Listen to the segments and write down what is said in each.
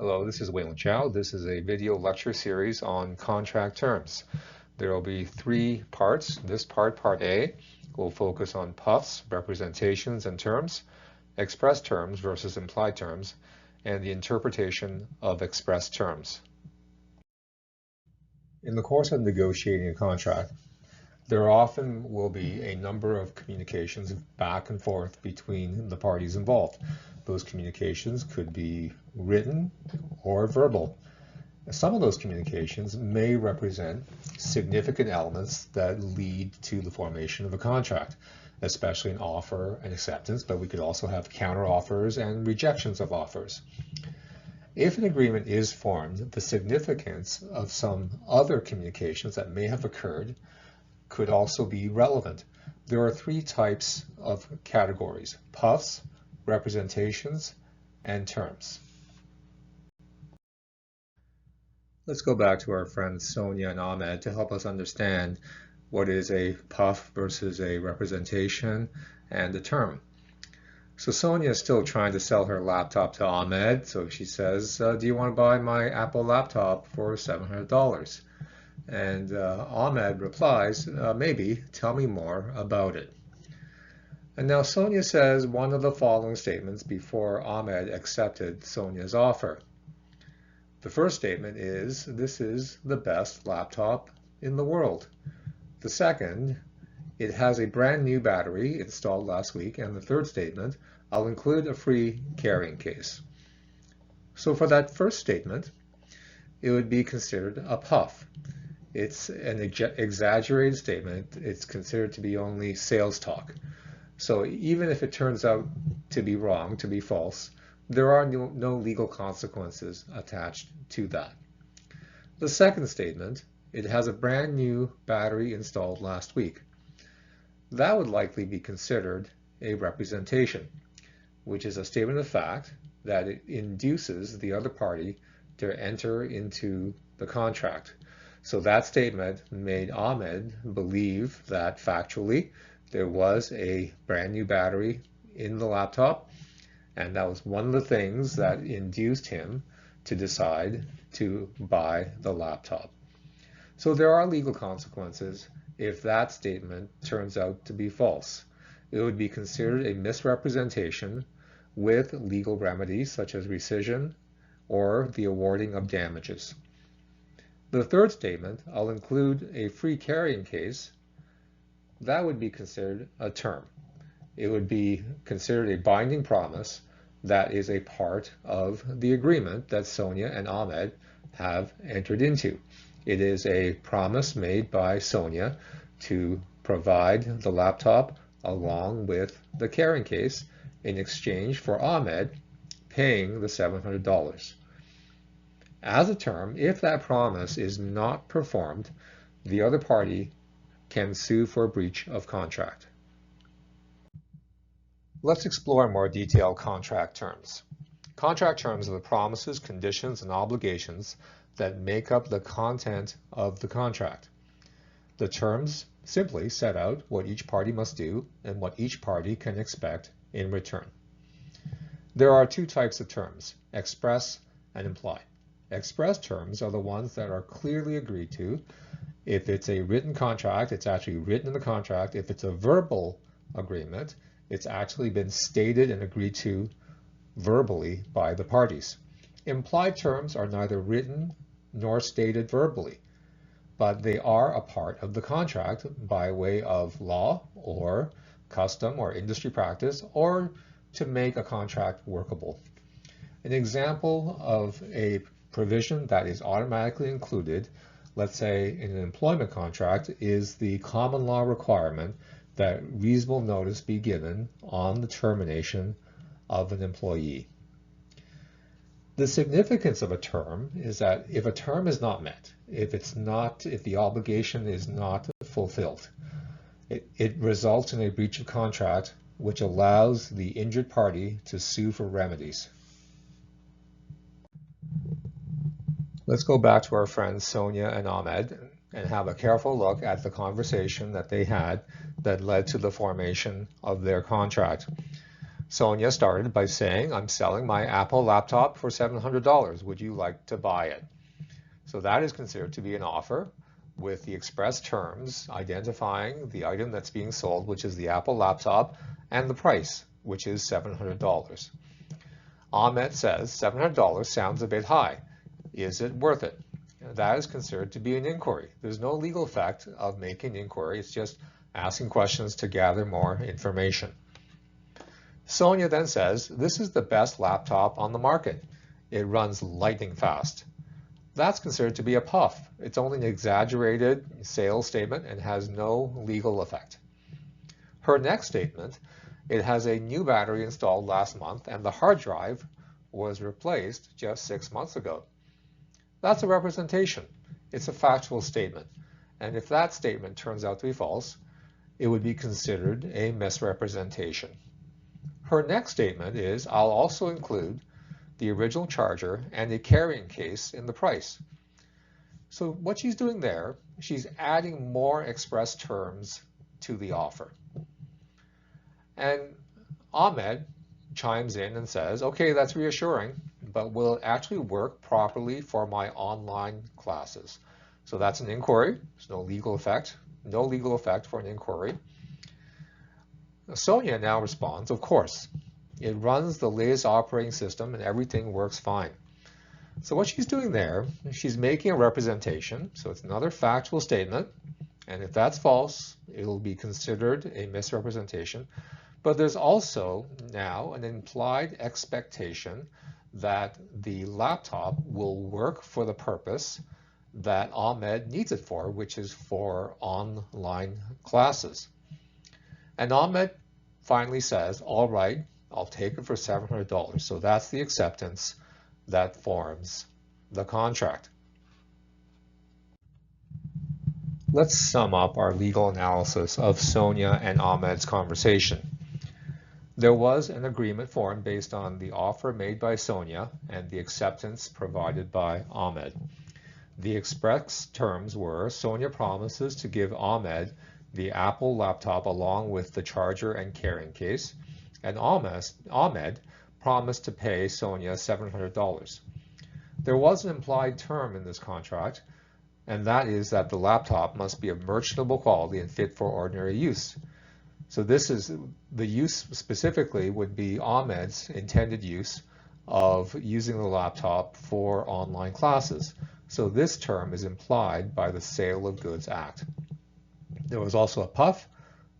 Hello, this is Wayland Chow. This is a video lecture series on contract terms. There will be three parts. This part A, will focus on puffs, representations, and terms, express terms versus implied terms, and the interpretation of express terms. In the course of negotiating a contract, there often will be a number of communications back and forth between the parties involved. Those communications could be written or verbal. Some of those communications may represent significant elements that lead to the formation of a contract, especially an offer and acceptance, but we could also have counteroffers and rejections of offers. If an agreement is formed, the significance of some other communications that may have occurred could also be relevant. There are three types of categories: puffs, representations, and terms. Let's go back to our friends Sonia and Ahmed to help us understand what is a puff versus a representation and a term. So Sonia is still trying to sell her laptop to Ahmed, so she says, do you want to buy my Apple laptop for $700? And Ahmed replies, maybe, tell me more about it. And now Sonia says one of the following statements before Ahmed accepted Sonia's offer. The first statement is, this is the best laptop in the world. The second, it has a brand new battery installed last week. And the third statement, I'll include a free carrying case. So for that first statement, it would be considered a puff. It's an exaggerated statement. It's considered to be only sales talk. So even if it turns out to be wrong, to be false, there are no legal consequences attached to that. The second statement, it has a brand new battery installed last week. That would likely be considered a representation, which is a statement of fact that it induces the other party to enter into the contract. So that statement made Ahmed believe that factually there was a brand new battery in the laptop, and that was one of the things that induced him to decide to buy the laptop. So there are legal consequences if that statement turns out to be false. It would be considered a misrepresentation with legal remedies such as rescission or the awarding of damages. The third statement, I'll include a free carrying case, that would be considered a term. It would be considered a binding promise that is a part of the agreement that Sonia and Ahmed have entered into. It is a promise made by Sonia to provide the laptop along with the carrying case in exchange for Ahmed paying the $700. As a term, if that promise is not performed, the other party can sue for a breach of contract. Let's explore more detailed contract terms. Contract terms are the promises, conditions, and obligations that make up the content of the contract. The terms simply set out what each party must do and what each party can expect in return. There are two types of terms, express and implied. Express terms are the ones that are clearly agreed to. If it's a written contract, it's actually written in the contract. If it's a verbal agreement, it's actually been stated and agreed to verbally by the parties. Implied terms are neither written nor stated verbally, but they are a part of the contract by way of law or custom or industry practice, or to make a contract workable. An example of a provision that is automatically included, let's say in an employment contract, is the common law requirement that reasonable notice be given on the termination of an employee. The significance of a term is that if a term is not met, if the obligation is not fulfilled, it results in a breach of contract, which allows the injured party to sue for remedies. Let's go back to our friends Sonia and Ahmed and have a careful look at the conversation that they had that led to the formation of their contract. Sonia started by saying, I'm selling my Apple laptop for $700. Would you like to buy it? So that is considered to be an offer with the express terms identifying the item that's being sold, which is the Apple laptop, and the price, which is $700. Ahmed says $700 sounds a bit high. Is it worth it? That is considered to be an inquiry. There's no legal effect of making an inquiry. It's just asking questions to gather more information. Sonia then says, this is the best laptop on the market. It runs lightning fast. That's considered to be a puff. It's only an exaggerated sales statement and has no legal effect. Her next statement, it has a new battery installed last month and the hard drive was replaced just 6 months ago. That's a representation. It's a factual statement. And if that statement turns out to be false, it would be considered a misrepresentation. Her next statement is, I'll also include the original charger and a carrying case in the price. So what she's doing there, she's adding more express terms to the offer. And Ahmed chimes in and says, okay, that's reassuring, but will it actually work properly for my online classes? So that's an inquiry. There's no legal effect for an inquiry. Sonia now responds, of course. It runs the latest operating system and everything works fine. So what she's doing there, she's making a representation. So it's another factual statement. And if that's false, it'll be considered a misrepresentation. But there's also now an implied expectation that the laptop will work for the purpose that Ahmed needs it for, which is for online classes. And Ahmed finally says, all right, I'll take it for $700. So that's the acceptance that forms the contract. Let's sum up our legal analysis of Sonia and Ahmed's conversation. There was an agreement formed based on the offer made by Sonia and the acceptance provided by Ahmed. The express terms were Sonia promises to give Ahmed the Apple laptop along with the charger and carrying case, and Ahmed promised to pay Sonia $700. There was an implied term in this contract, and that is that the laptop must be of merchantable quality and fit for ordinary use. So this is the use specifically would be Ahmed's intended use of using the laptop for online classes. So this term is implied by the Sale of Goods Act. There was also a puff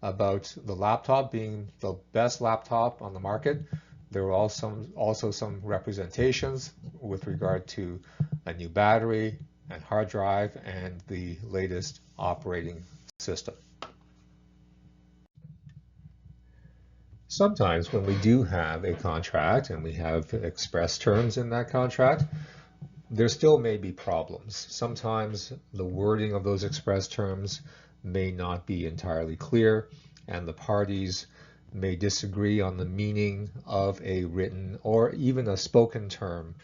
about the laptop being the best laptop on the market. There were also some representations with regard to a new battery and hard drive and the latest operating system. Sometimes when we do have a contract and we have express terms in that contract, there still may be problems. Sometimes the wording of those express terms may not be entirely clear, and the parties may disagree on the meaning of a written or even a spoken term,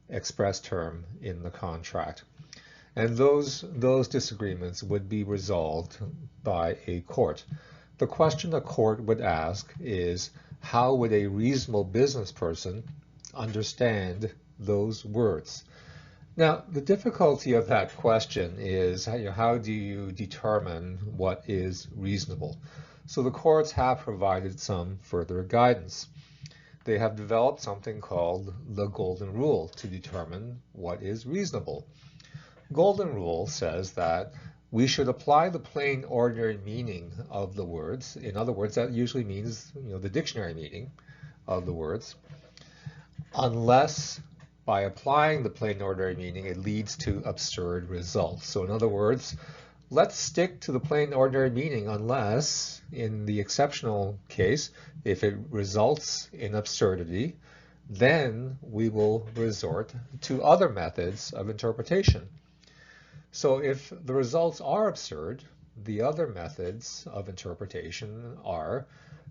express term in the contract. And those disagreements would be resolved by a court. The question a court would ask is, how would a reasonable business person understand those words? Now, the difficulty of that question is, how do you determine what is reasonable? So the courts have provided some further guidance. They have developed something called the Golden Rule to determine what is reasonable. Golden Rule says that we should apply the plain ordinary meaning of the words. In other words, that usually means the dictionary meaning of the words, unless by applying the plain ordinary meaning it leads to absurd results. So in other words, let's stick to the plain ordinary meaning unless, in the exceptional case, if it results in absurdity, then we will resort to other methods of interpretation. So if the results are absurd, the other methods of interpretation are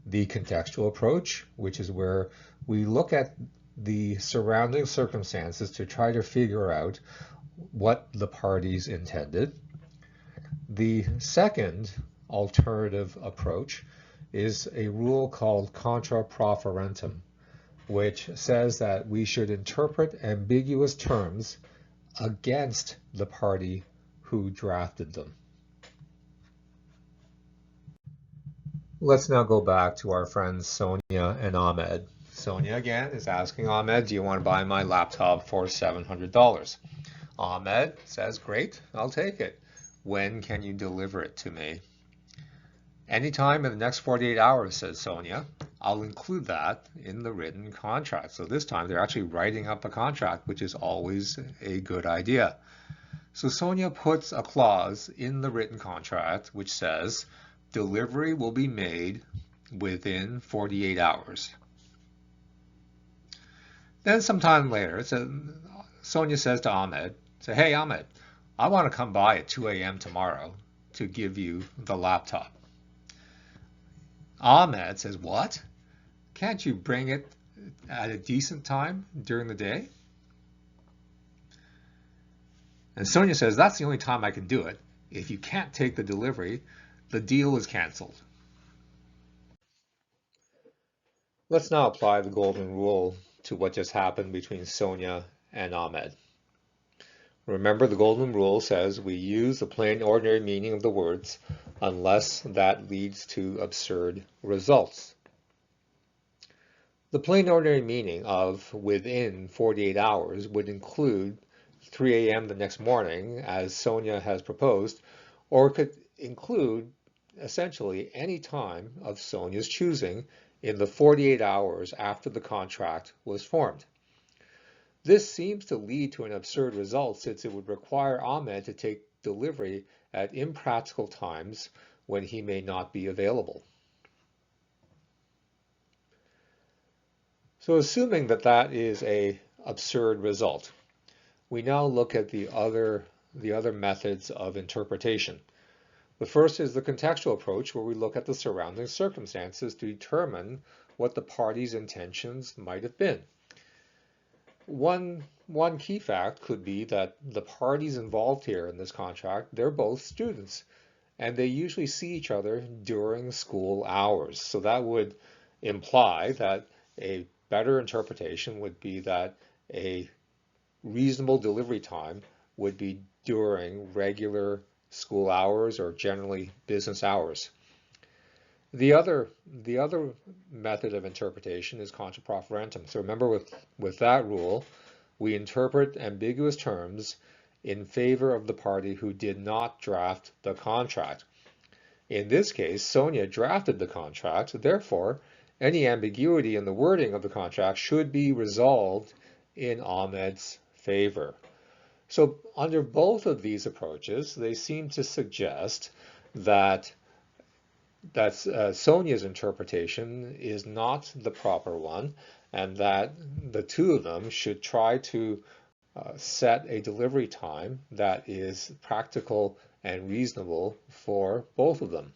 the contextual approach, which is where we look at the surrounding circumstances to try to figure out what the parties intended. The second alternative approach is a rule called contra proferentum, which says that we should interpret ambiguous terms against the party who drafted them. Let's now go back to our friends Sonia and Ahmed. Sonia again is asking Ahmed, do you want to buy my laptop for $700? Ahmed says, great, I'll take it. When can you deliver it to me? Anytime in the next 48 hours, says Sonia. I'll include that in the written contract. So this time they're actually writing up a contract, which is always a good idea. So Sonia puts a clause in the written contract which says delivery will be made within 48 hours. Then sometime later, Sonia says to Ahmed, hey Ahmed, I want to come by at 2 a.m. tomorrow to give you the laptop. Ahmed says, what? Can't you bring it at a decent time during the day? And Sonia says, that's the only time I can do it. If you can't take the delivery, the deal is canceled. Let's now apply the golden rule to what just happened between Sonia and Ahmed. Remember, the golden rule says we use the plain ordinary meaning of the words unless that leads to absurd results. The plain ordinary meaning of within 48 hours would include 3 a.m. the next morning, as Sonia has proposed, or could include essentially any time of Sonia's choosing in the 48 hours after the contract was formed. This seems to lead to an absurd result since it would require Ahmed to take delivery at impractical times when he may not be available. So assuming that that is an absurd result, we now look at the other methods of interpretation. The first is the contextual approach, where we look at the surrounding circumstances to determine what the parties' intentions might have been. One key fact could be that the parties involved here in this contract, they're both students, and they usually see each other during school hours. So that would imply that a better interpretation would be that a reasonable delivery time would be during regular school hours or generally business hours. The other method of interpretation is contra proferentum. So remember, with that rule, we interpret ambiguous terms in favor of the party who did not draft the contract. In this case, Sonia drafted the contract, therefore, any ambiguity in the wording of the contract should be resolved in Ahmed's favor. So under both of these approaches, they seem to suggest that Sonia's interpretation is not the proper one, and that the two of them should try to set a delivery time that is practical and reasonable for both of them.